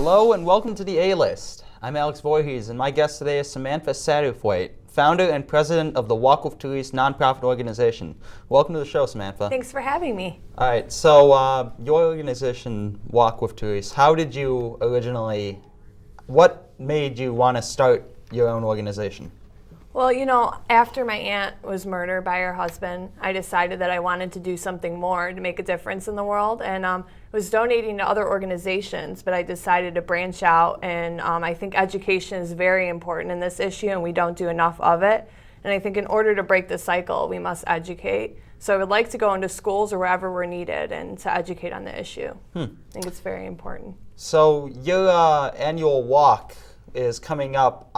Hello and welcome to the A-List. I'm Alex Voorhees and my guest today is Samantha Satterthwaite, founder and president of the Walk with Therese nonprofit organization. Welcome to the show, Samantha. Thanks for having me. All right, so your organization, Walk with Therese, how did you originally, what made you want to start your own organization? Well, you know, after my aunt was murdered by her husband, I decided that I wanted to do something more to make a difference in the world, and was donating to other organizations, but I decided to branch out, and I think education is very important in this issue, and we don't do enough of it. And I think in order to break the cycle, we must educate. So I would like to go into schools or wherever we're needed and to educate on the issue. I think it's very important. So your annual walk is coming up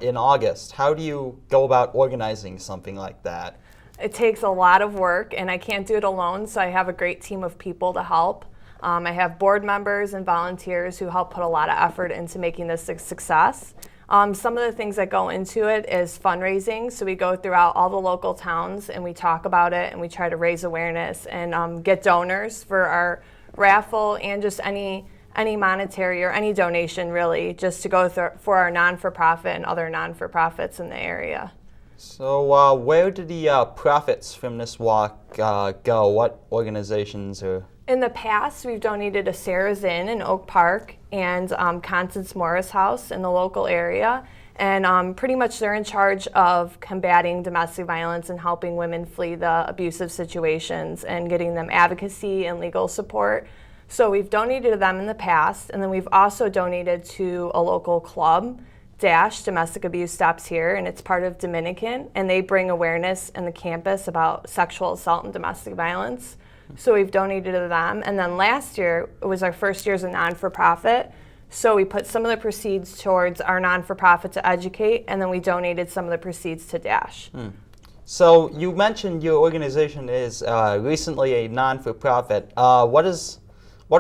in August. How do you go about organizing something like that? It takes a lot of work, and I can't do it alone, so I have a great team of people to help. I have board members and volunteers who help put a lot of effort into making this a success. Some of the things that go into it is fundraising, so we go throughout all the local towns and we talk about it and we try to raise awareness and get donors for our raffle and just any monetary or any donation really, just to go for our non-for-profit and other non-for-profits in the area. So where do the profits from this walk go? What organizations are? In the past, we've donated to Sarah's Inn in Oak Park and Constance Morris House in the local area. And pretty much they're in charge of combating domestic violence and helping women flee the abusive situations and getting them advocacy and legal support. So we've donated to them in the past, and then we've also donated to a local club, Dash Domestic Abuse Stops Here, and it's part of Dominican, and they bring awareness in the campus about sexual assault and domestic violence. So we've donated to them, and then last year, it was our first year as a non-for-profit, so we put some of the proceeds towards our non-for-profit to educate, and then we donated some of the proceeds to Dash. So you mentioned your organization is recently a non-for-profit. What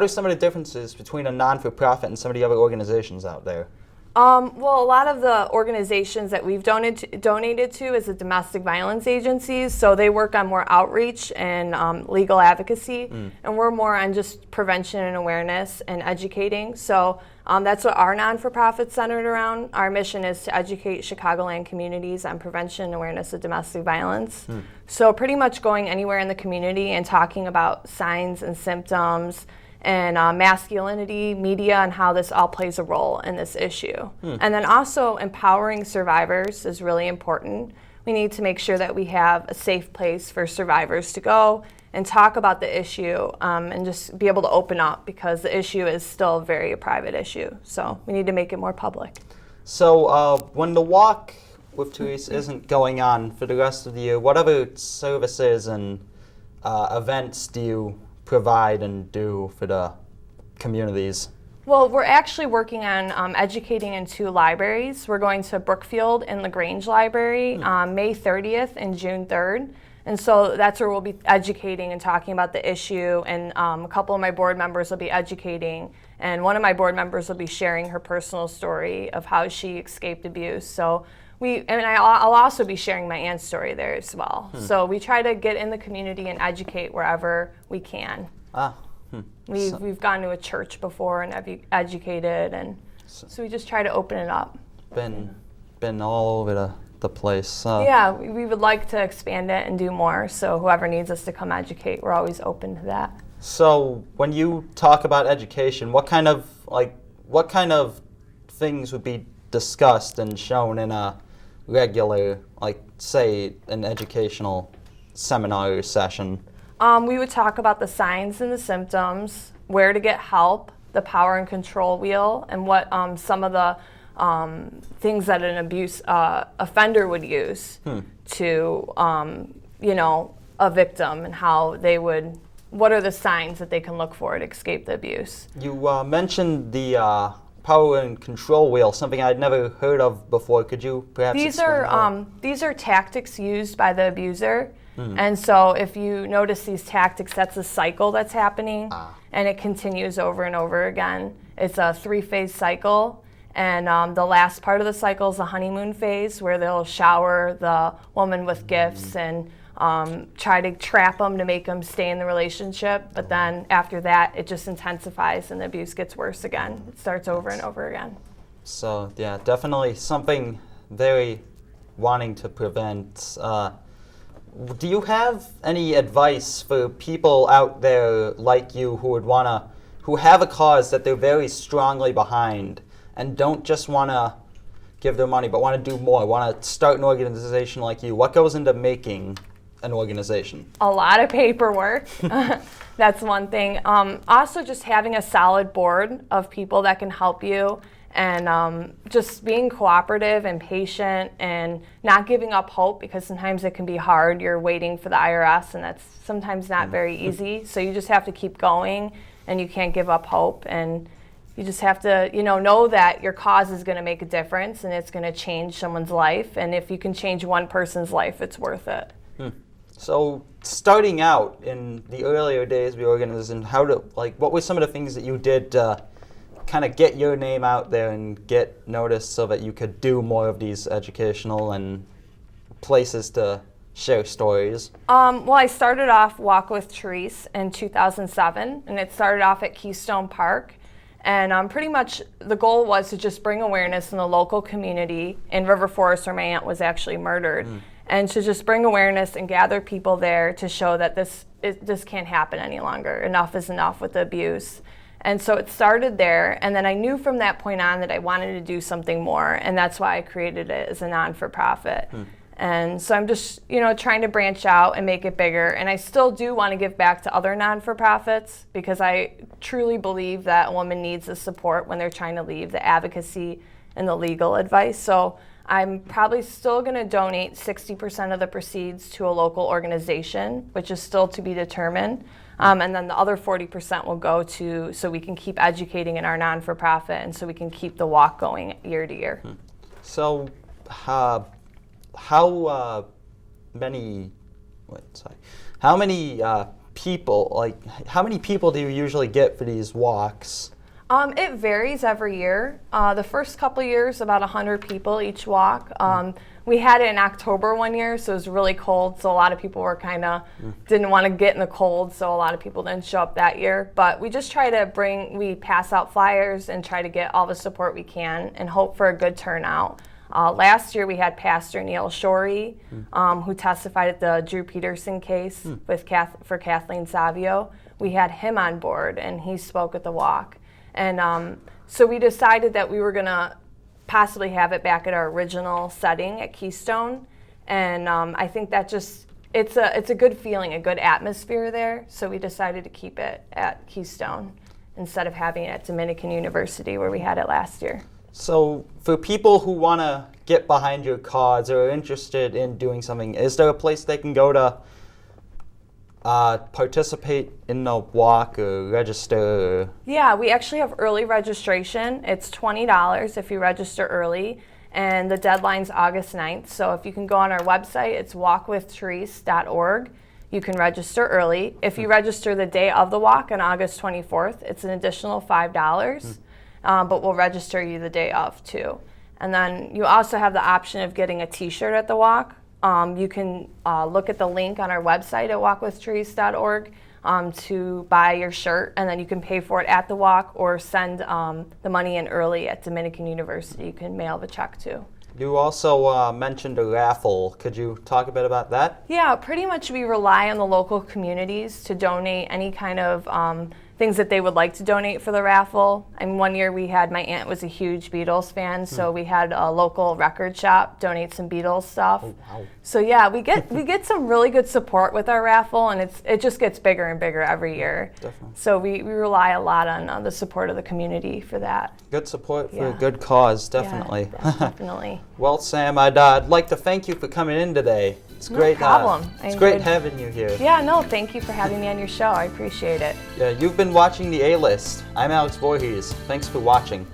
are some of the differences between a non-for-profit and some of the other organizations out there? Well, a lot of the organizations that we've donated to is the domestic violence agencies, so they work on more outreach and legal advocacy, and we're more on just prevention and awareness and educating. So that's what our non-for-profit's centered around. Our mission is to educate Chicagoland communities on prevention and awareness of domestic violence. So pretty much going anywhere in the community and talking about signs and symptoms and masculinity, media, and how this all plays a role in this issue. And then also empowering survivors is really important. We need to make sure that we have a safe place for survivors to go and talk about the issue and just be able to open up, because the issue is still a very private issue. So we need to make it more public. So when the Walk with Therese isn't going on for the rest of the year, what other services and events do you provide and do for the communities? Well, we're actually working on educating in 2 libraries. We're going to Brookfield and LaGrange Library May 30th and June 3rd. And so that's where we'll be educating and talking about the issue, and a couple of my board members will be educating, and one of my board members will be sharing her personal story of how she escaped abuse. So I'll also be sharing my aunt's story there as well. So we try to get in the community and educate wherever we can. We've gone to a church before and have educated, and so we just try to open it up. Been all over the place. Yeah, we would like to expand it and do more. So whoever needs us to come educate, we're always open to that. So when you talk about education, what kind of things would be discussed and shown in a regular, like, say, an educational seminar or session? We would talk about the signs and the symptoms, where to get help, the power and control wheel, and what some of the things that an abuse offender would use to, a victim, and how they would, what are the signs that they can look for to escape the abuse. You mentioned the power and control wheel, something I'd never heard of before. Could you perhaps explain these are tactics used by the abuser, and so if you notice these tactics, that's a cycle that's happening, and it continues over and over again. It's a 3-phase cycle, And the last part of the cycle is the honeymoon phase, where they'll shower the woman with gifts and try to trap them to make them stay in the relationship. But then after that, it just intensifies and the abuse gets worse again. It starts over and over again. So yeah, definitely something very wanting to prevent. Do you have any advice for people out there like you who have a cause that they're very strongly behind and don't just want to give their money, but want to do more, want to start an organization like you? What goes into making an organization? A lot of paperwork. That's one thing. Also, just having a solid board of people that can help you, and just being cooperative and patient and not giving up hope, because sometimes it can be hard. You're waiting for the IRS, and that's sometimes not very easy. So you just have to keep going, and you can't give up hope. And you just have to, know that your cause is going to make a difference and it's going to change someone's life. And if you can change one person's life, it's worth it. So starting out in the earlier days of the organization, what were some of the things that you did to kind of get your name out there and get noticed so that you could do more of these educational and places to share stories? Well, I started off Walk with Therese in 2007, and it started off at Keystone Park. And pretty much the goal was to just bring awareness in the local community in River Forest, where my aunt was actually murdered, and to just bring awareness and gather people there to show that this can't happen any longer. Enough is enough with the abuse. And so it started there, and then I knew from that point on that I wanted to do something more, and that's why I created it as a non-for-profit. And so I'm just, trying to branch out and make it bigger. And I still do want to give back to other non-for-profits, because I truly believe that a woman needs the support when they're trying to leave, the advocacy and the legal advice. So I'm probably still going to donate 60% of the proceeds to a local organization, which is still to be determined. And then the other 40% will go so we can keep educating in our non-for-profit, and so we can keep the walk going year to year. So how many people do you usually get for these walks? It varies every year. The first couple of years, about 100 people each walk. We had it in October one year, so it was really cold, so a lot of people were didn't want to get in the cold, so a lot of people didn't show up that year. But we just try to we pass out flyers and try to get all the support we can and hope for a good turnout. Last year we had Pastor Neil Shorey, who testified at the Drew Peterson case for Kathleen Savio. We had him on board, and he spoke at the walk. And so we decided that we were going to possibly have it back at our original setting at Keystone. And I think that it's a good feeling, a good atmosphere there. So we decided to keep it at Keystone instead of having it at Dominican University, where we had it last year. So for people who want to get behind your cause or are interested in doing something, is there a place they can go to participate in the walk or register? Yeah, we actually have early registration. It's $20 if you register early, and the deadline's August 9th. So if you can go on our website, it's walkwiththerese.org. You can register early. If you register the day of the walk on August 24th, it's an additional $5. But we'll register you the day of too. And then you also have the option of getting a t-shirt at the walk. You can look at the link on our website at walkwiththerese.org to buy your shirt, and then you can pay for it at the walk or send the money in early at Dominican University. You can mail the check too. You also mentioned a raffle. Could you talk a bit about that? Yeah, pretty much we rely on the local communities to donate any kind of things that they would like to donate for the raffle. And one year my aunt was a huge Beatles fan, so we had a local record shop donate some Beatles stuff. Oh, wow. So yeah, we get some really good support with our raffle, and it just gets bigger and bigger every year. Definitely. So we rely a lot on the support of the community for that. Good support for a good cause, definitely. Yeah, definitely. Well, Sam, I'd like to thank you for coming in today. It's great. No problem. It's great having you here. Yeah, no, thank you for having me on your show. I appreciate it. Yeah, you've been watching The A-List. I'm Alex Voorhees. Thanks for watching.